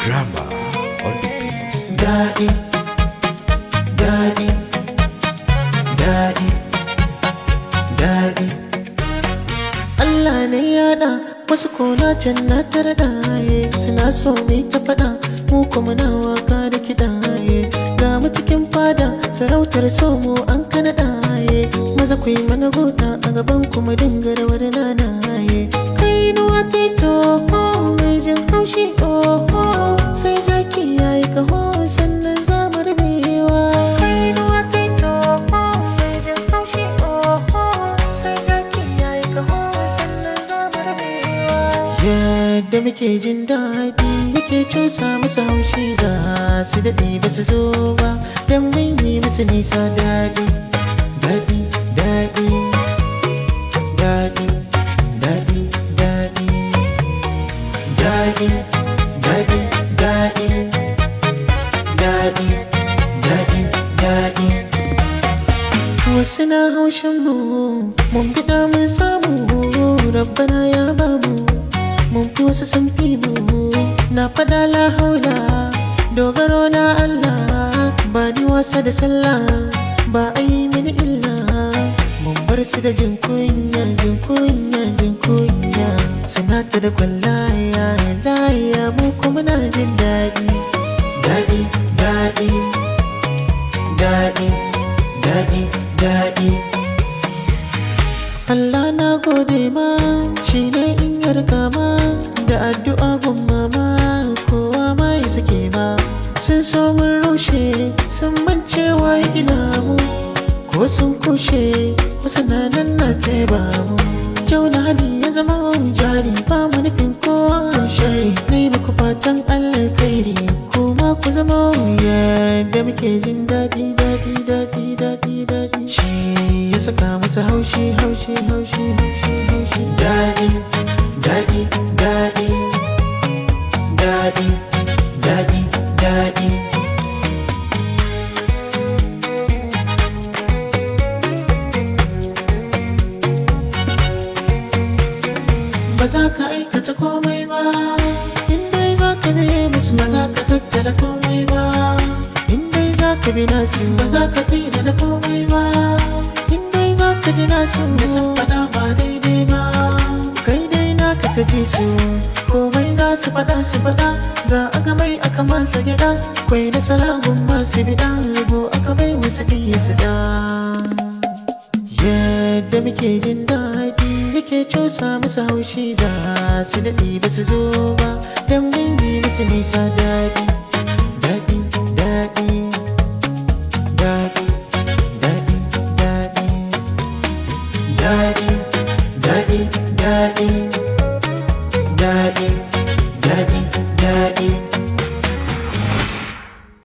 Drama on the beats. Daddy, daddy, daddy, daddy. Allah ne ya da wasu kona can na tare da haye suna so mai ta faɗa mu kuma na waka da kiɗaye ga mu cikin fada sarautar so mu an kana haye maza ku yi mana goda a gaban kuma dinga rawar nanaye kai nuwa taito mai jin haushi sai zaki yayi kaho sannan za mu rubewa kai nuwa taito mai jin haushi sai zaki yayi kaho sannan za mu rubewa yadda muke jin daɗi muke cusa musu haushi za su daɗe ba su zo ba don mun yi musu nisa daɗi daɗi daɗi daɗi daɗi daɗi daɗi daɗi daɗi daɗi daɗi daɗi wasu na haushin mu mun biɗa mun samu rabbana ya bamu mun fi wasu sun fi mu na fada la haula dogaro na Allah ba ni wasa da sallah ba a yi mini illa mun bar su da jin kunya jin kunya jin kunya suna ta da kwallaya laya mu kuma na jin daɗi daɗi daɗi daɗi daɗi daɗi Allah na gode ma shi ne in yarka ma da addu'a gun mama kowa ma ya sake ma sun so mun rushe sun mance wa ya gina mu ko sun kushe wasu na nan na teba mu kyau na hali ya zama jari ba mu nufin kowa shari ne muku fatan alkhairi kuma ku zama yadda muke jin daɗi daɗi daɗi daɗi daɗi shi ya saka musu haushi haushi haushi haushi haushi daɗi daɗi daɗi daɗi daɗi daɗi ba za ka aikata komai ba inda za ka biye musu ba za ka tattala komai ba inda za ka bi nasu ba za ka tsira da komai ba inda za ka ji nasu da sun fada ba daidai ba kai dai naka ka ji su komai za su fada za a ga mai aka masa gida kwai nasara gun masu bida rabo aka bai wasu iya su da yadda muke jin daɗi yake cusa musu haushi za su daɗe ba su zo ba don mun yi musu nisa daɗi